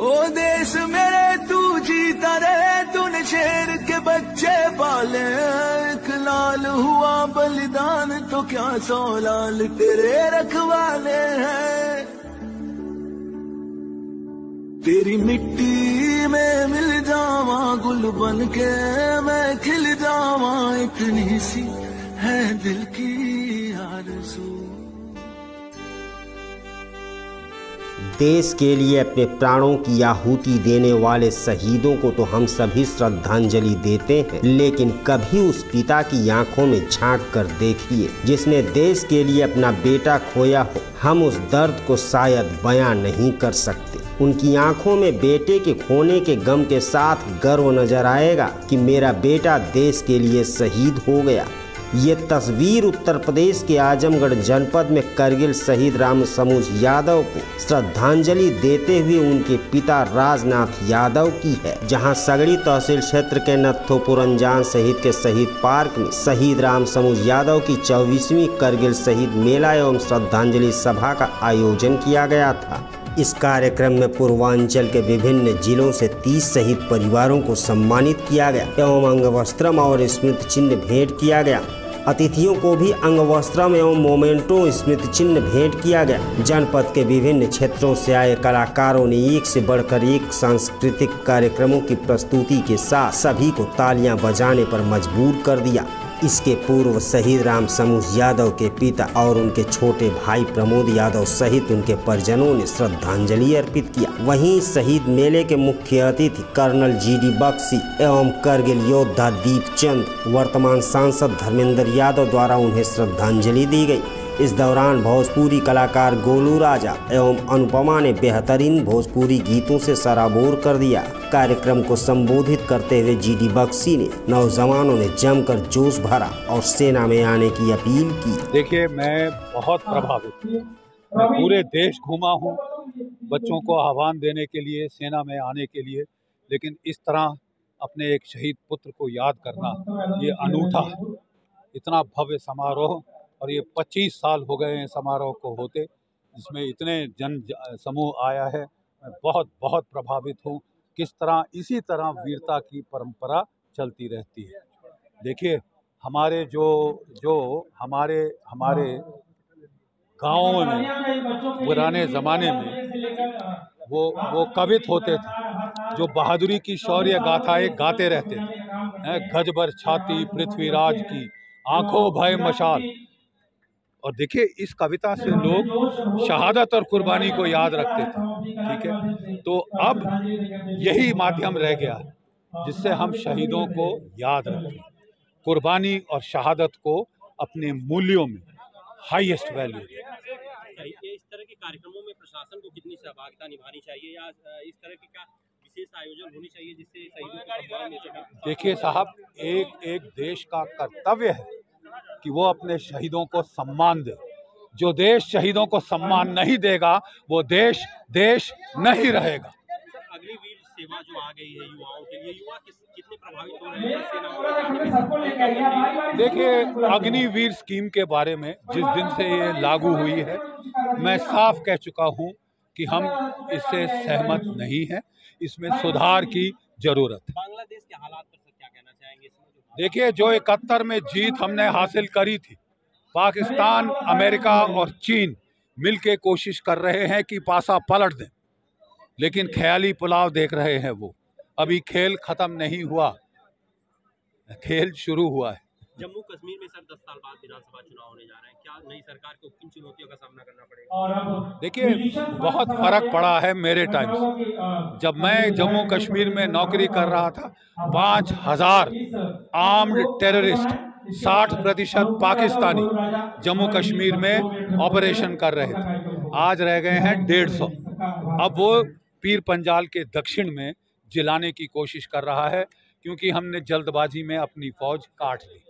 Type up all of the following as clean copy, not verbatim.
ओ देश मेरे तू जीता रहे, तूने शेर के बच्चे पाले। एक लाल हुआ बलिदान तो क्या 100 लाल तेरे रखवाले हैं। तेरी मिट्टी में मिल जावा गुल बन के मैं खिल जावा, इतनी सी है दिल की आरज़ू। देश के लिए अपने प्राणों की आहुति देने वाले शहीदों को तो हम सभी श्रद्धांजलि देते हैं, लेकिन कभी उस पिता की आंखों में झांक कर देखिए जिसने देश के लिए अपना बेटा खोया हो। हम उस दर्द को शायद बयां नहीं कर सकते। उनकी आंखों में बेटे के खोने के गम के साथ गर्व नजर आएगा कि मेरा बेटा देश के लिए शहीद हो गया। ये तस्वीर उत्तर प्रदेश के आजमगढ़ जनपद में करगिल शहीद राम समूज यादव को श्रद्धांजलि देते हुए उनके पिता राजनाथ यादव की है, जहां सगड़ी तहसील क्षेत्र के नत्थोपुर अनजान शहीद के शहीद पार्क में शहीद राम समूज यादव की 24वीं करगिल शहीद मेला एवं श्रद्धांजलि सभा का आयोजन किया गया था। इस कार्यक्रम में पूर्वांचल के विभिन्न जिलों से 30 शहीद परिवारों को सम्मानित किया गया एवं अंगवस्त्रम और स्मृति चिन्ह भेंट किया गया। अतिथियों को भी अंगवस्त्रम एवं मोमेंटो स्मृति चिन्ह भेंट किया गया। जनपद के विभिन्न क्षेत्रों से आए कलाकारों ने एक से बढ़कर एक सांस्कृतिक कार्यक्रमों की प्रस्तुति के साथ सभी को तालियां बजाने पर मजबूर कर दिया। इसके पूर्व शहीद राम समूज यादव के पिता और उनके छोटे भाई प्रमोद यादव सहित उनके परिजनों ने श्रद्धांजलि अर्पित किया। वहीं शहीद मेले के मुख्य अतिथि कर्नल GD बख्शी एवं करगिल योद्धा दीपचंद वर्तमान सांसद धर्मेंद्र यादव द्वारा उन्हें श्रद्धांजलि दी गई। इस दौरान भोजपुरी कलाकार गोलू राजा एवं अनुपमा ने बेहतरीन भोजपुरी गीतों से सराबोर कर दिया। कार्यक्रम को संबोधित करते हुए GD बख्शी ने नौजवानों में जमकर जोश भरा और सेना में आने की अपील की। देखिए, मैं बहुत प्रभावित हूँ। मैं पूरे देश घूमा हूँ बच्चों को आह्वान देने के लिए, सेना में आने के लिए, लेकिन इस तरह अपने एक शहीद पुत्र को याद करना ये अनूठा, इतना भव्य समारोह। और ये 25 साल हो गए हैं समारोह को होते, जिसमें इतने जन समूह आया है। मैं बहुत बहुत प्रभावित हूँ किस तरह इसी तरह वीरता की परंपरा चलती रहती है। देखिए, हमारे जो हमारे गाँवों में पुराने ज़माने में वो कवित होते थे जो बहादुरी की शौर्य गाथाएं गाते रहते थे। गज भर छाती पृथ्वीराज की, आंखों भय मशाल। और देखिए, इस कविता से लोग शहादत और कुर्बानी को याद रखते थे। ठीक है, तो अब यही माध्यम रह गया जिससे हम शहीदों को याद रखें, कुर्बानी और शहादत को अपने मूल्यों में हाईएस्ट वैल्यू दें। इस तरह के कार्यक्रमों में प्रशासन को कितनी सहभागिता निभानी चाहिए, या इस तरह के क्या विशेष आयोजन होनी चाहिए जिससे शहीदों को सम्मान मिल सके? देखिए साहब, एक देश का कर्तव्य है कि वो अपने शहीदों को सम्मान दे। जो देश शहीदों को सम्मान नहीं देगा वो देश नहीं रहेगा। अग्निवीर सेवा जो आ गई है युवाओं के लिए, युवा कितने प्रभावित हो रहे हैं सेनाओं में? देखिए, अग्निवीर स्कीम के बारे में जिस दिन से ये लागू हुई है, मैं साफ कह चुका हूँ कि हम इससे सहमत नहीं हैं। इसमें सुधार की जरूरत है। बांग्लादेश के हालात पर क्या कहना चाहेंगे? देखिए, जो 71 में जीत हमने हासिल करी थी, पाकिस्तान, अमेरिका और चीन मिलके कोशिश कर रहे हैं कि पासा पलट दें, लेकिन ख्याली पुलाव देख रहे हैं वो। अभी खेल खत्म नहीं हुआ, खेल शुरू हुआ है। जम्मू कश्मीर में सर 10 साल बाद विधानसभा चुनाव होने जा रहे हैं, क्या नई सरकार को किन चुनौतियों का सामना करना पड़ेगा? देखिए, बहुत फर्क पड़ा है मेरे टाइम से। जब मैं जम्मू कश्मीर में नौकरी कर रहा था, 5000 आर्म्ड टेररिस्ट, 60% पाकिस्तानी जम्मू कश्मीर में ऑपरेशन कर रहे थे। आज रह गए हैं 150। अब वो पीर पंजाल के दक्षिण में जिलाने की कोशिश कर रहा है, क्योंकि हमने जल्दबाजी में अपनी फौज काट ली।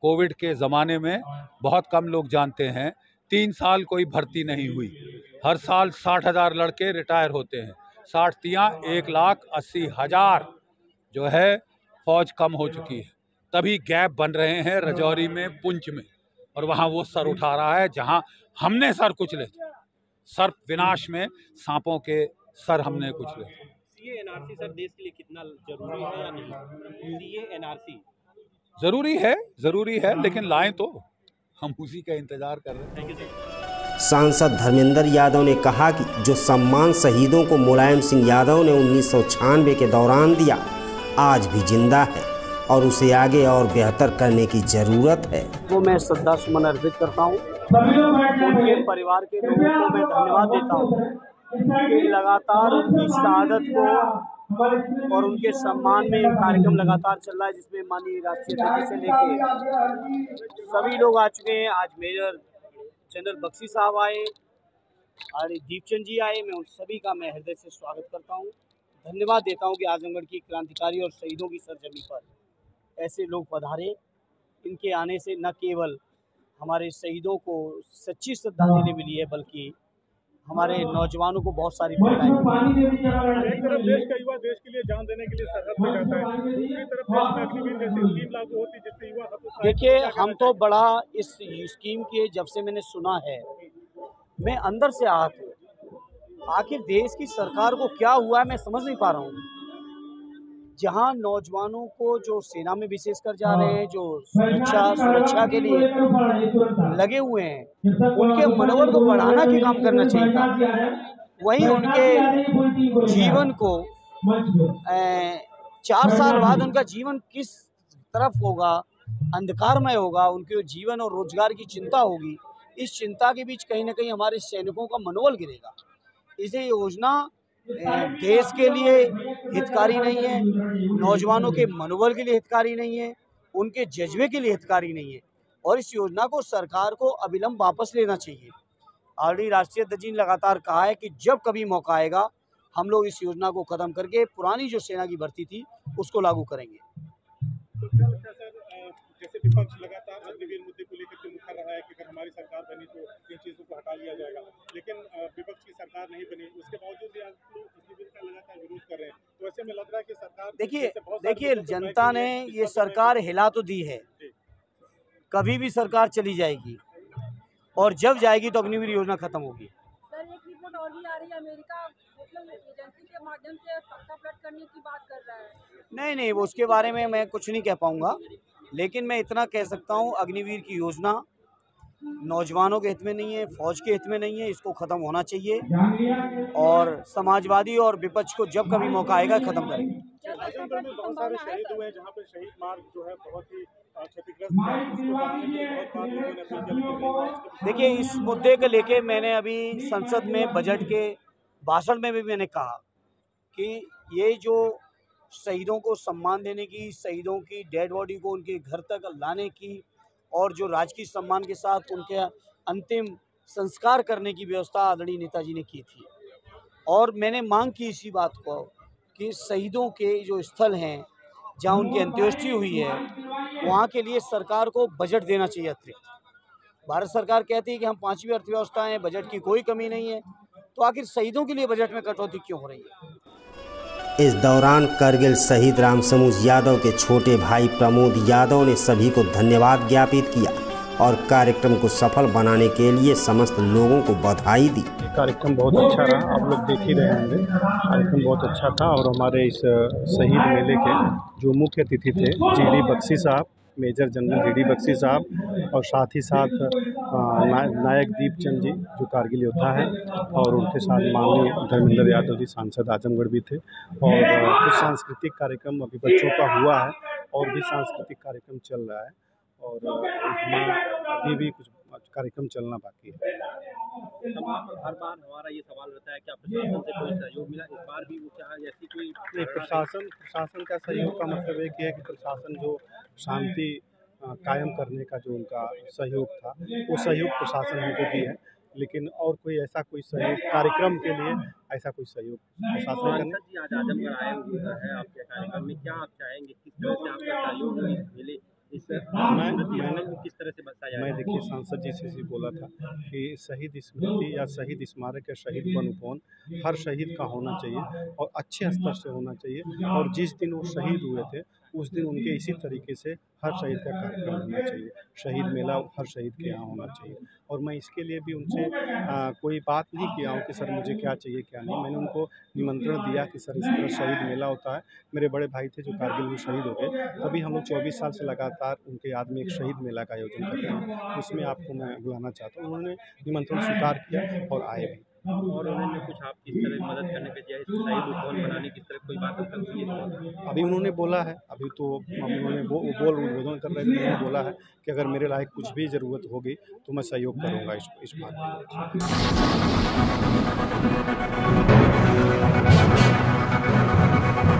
कोविड के ज़माने में बहुत कम लोग जानते हैं, 3 साल कोई भर्ती नहीं हुई। हर साल 60,000 लड़के रिटायर होते हैं। 60 तियाँ 1,80,000 जो है फौज कम हो चुकी है। तभी गैप बन रहे हैं रजौरी में, पुंछ में, और वहाँ वो सर उठा रहा है जहाँ हमने सर कुचले। सर्प विनाश में सांपों के सर हमने कुछ नहीं। सीए एनआरसी सर देश के लिए कितना जरूरी है या नहीं? सीए एनआरसी ज़रूरी है लेकिन लाएं तो हम उसी का इंतजार कर रहे हैं। Thank you sir. सांसद धर्मेंद्र यादव ने कहा कि जो सम्मान शहीदों को मुलायम सिंह यादव ने 1996 के दौरान दिया आज भी जिंदा है और उसे आगे और बेहतर करने की जरूरत है। वो मैं श्रद्धा सुमन अर्पित करता हूँ। उनके परिवार के लोगों को मैं धन्यवाद देता हूँ कि लगातार उनकी शहादत को और उनके सम्मान में कार्यक्रम लगातार चल रहा है, जिसमें माननीय राष्ट्रीय अध्यक्ष से लेके सभी लोग आ चुके हैं। आज मेजर जनरल बख्शी साहब आए और दीपचंद जी आए। मैं उन सभी का मैं हृदय से स्वागत करता हूं, धन्यवाद देता हूं कि आजमगढ़ की क्रांतिकारी और शहीदों की सरजमी पर ऐसे लोग पधारे। इनके आने से न केवल हमारे शहीदों को सच्ची श्रद्धांजलि मिली है बल्कि हमारे नौजवानों को बहुत सारी प्रेरणाएं मिली। एक तरफ देश का युवा देश के लिए जान देने के लिए सरहद पे जाता है, दूसरी तरफ देश में अग्निवीर जैसी स्कीम लागू होती है जिससे युवा देखिए, हम तो बड़ा इस स्कीम के जब से मैंने सुना है मैं अंदर से आहत हूँ। आखिर देश की सरकार को क्या हुआ है मैं समझ नहीं पा रहा हूँ। जहाँ नौजवानों को जो सेना में विशेषकर जा रहे हैं, जो सुरक्षा के लिए लगे हुए हैं, उनके मनोबल को बढ़ाना की काम करना चाहिए था। वहीं उनके जीवन को 4 साल बाद उनका जीवन किस तरफ होगा, अंधकारमय होगा, उनके जीवन और रोजगार की चिंता होगी। इस चिंता के बीच कहीं ना कहीं हमारे सैनिकों का मनोबल गिरेगा। इसे योजना देश के लिए हितकारी नहीं है, नौजवानों के मनोबल के लिए हितकारी नहीं है, उनके जज्बे के लिए हितकारी नहीं है और इस योजना को सरकार को अविलंब वापस लेना चाहिए। ऑलरेडी राष्ट्रीय अध्यक्ष जी ने लगातार कहा है कि जब कभी मौका आएगा हम लोग इस योजना को खत्म करके पुरानी जो सेना की भर्ती थी उसको लागू करेंगे। तो क्या लगता है सर, जैसे विपक्ष लगातार अग्निवीर मुद्दे को लेकर मुखर रहा है कि अगर हमारी सरकार बनी तो इन चीज़ों को हटा लिया जाएगा, लेकिन विपक्ष की सरकार नहीं बनी, उसके बावजूद भी आप लोग अग्निवीर का लगातार विरोध कर रहे हैं। तो ऐसे में लग रहा है कि सरकार देखिए जनता ने ये सरकार हिला तो दी है, कभी भी सरकार चली जाएगी और जब जाएगी तो अग्निवीर योजना खत्म होगी। सर एक रिपोर्ट और भी आ रही है, अमेरिका मतलब एजेंसी के माध्यम से तख्ता पलट करने की बात कर रहा है। नहीं, उसके बारे में मैं कुछ नहीं कह पाऊंगा, लेकिन मैं इतना कह सकता हूं अग्निवीर की योजना नौजवानों के हित में नहीं है, फौज के हित में नहीं है। इसको ख़त्म होना चाहिए और समाजवादी और विपक्ष को जब कभी मौका आएगा ख़त्म करेंगे। आजमगढ़ में बहुत सारे शहीद हुए हैं जहाँ पे शहीद मार्ग जो है बहुत ही क्षतिग्रस्त है, उसको बनाने के लिए बहुत बार लोगों ने अपील की, लेकिन देखिए इस मुद्दे को लेके मैंने अभी संसद में बजट के भाषण में भी मैंने कहा कि ये जो शहीदों को सम्मान देने की, शहीदों की डेड बॉडी को उनके घर तक लाने की और जो राजकीय सम्मान के साथ उनके अंतिम संस्कार करने की व्यवस्था आदरणीय नेताजी ने की थी और मैंने मांग की इसी बात को कि शहीदों के जो स्थल हैं जहां उनकी अंत्येष्टि हुई है वहां के लिए सरकार को बजट देना चाहिए अतिरिक्त। भारत सरकार कहती है कि हम 5वीं अर्थव्यवस्था हैं, बजट की कोई कमी नहीं है, तो आखिर शहीदों के लिए बजट में कटौती क्यों हो रही है। इस दौरान करगिल शहीद रामसमूज यादव के छोटे भाई प्रमोद यादव ने सभी को धन्यवाद ज्ञापित किया और कार्यक्रम को सफल बनाने के लिए समस्त लोगों को बधाई दी। कार्यक्रम बहुत अच्छा रहा, आप लोग देख ही रहे होंगे, कार्यक्रम बहुत अच्छा था और हमारे इस शहीद मेले के जो मुख्य अतिथि थे जीडी बख्शी साहब, मेजर जनरल जीडी बख्शी साहब और साथ ही साथ नायक दीपचंद जी जो कारगिल योद्धा है और उनके साथ माननीय धर्मेंद्र यादव जी सांसद आजमगढ़ भी थे और कुछ सांस्कृतिक कार्यक्रम अभी बच्चों का हुआ है और भी सांस्कृतिक कार्यक्रम चल रहा है और अभी भी कुछ कार्यक्रम चलना बाकी है। हर बार हमारा ये सवाल रहता है क्या प्रशासन से कोई सहयोग मिला, इस बार भी वो क्या ऐसी कोई प्रशासन का सहयोग का मतलब एक ही है कि प्रशासन जो शांति कायम करने का जो उनका सहयोग था वो सहयोग प्रशासन हमको दी है, लेकिन और कोई ऐसा कोई सहयोग कार्यक्रम के लिए ऐसा कोई सहयोग प्रशासन का जी। आज आजमगढ़ आए हुए हैं आपके कार्यक्रम में, क्या आप चाहेंगे किस तरह से आपका सहयोग मिले, किस तरह से बताया? मैं देखिए सांसद जी से बोला था कि शहीद स्मृति या शहीद स्मारक या शहीद वन उपवन हर शहीद का होना चाहिए और अच्छे स्तर से होना चाहिए और जिस दिन वो शहीद हुए थे उस दिन उनके इसी तरीके से हर शहीद का कार्यक्रम होना चाहिए, शहीद मेला हर शहीद के यहाँ होना चाहिए। और मैं इसके लिए भी उनसे कोई बात नहीं किया हूँ कि सर मुझे क्या चाहिए क्या नहीं। मैंने उनको निमंत्रण दिया कि सर इस तरह शहीद मेला होता है। मेरे बड़े भाई थे जो कारगिल में शहीद हो गए, तभी हम लोग 24 साल से लगातार उनके याद में एक शहीद मेला का आयोजन करते हैं, उसमें आपको मैं बुलाना चाहता हूँ। उन्होंने निमंत्रण स्वीकार किया और आए भी। और उन्होंने कुछ आपकी इस तरह मदद करने के या शहीद भवन बनाने की तरह कोई बात की है? अभी उन्होंने बोला है, अभी तो उन्होंने बोल उद्बोधन कर रहे थे, उन्होंने बोला है कि अगर मेरे लायक कुछ भी ज़रूरत होगी तो मैं सहयोग करूँगा इस बात में।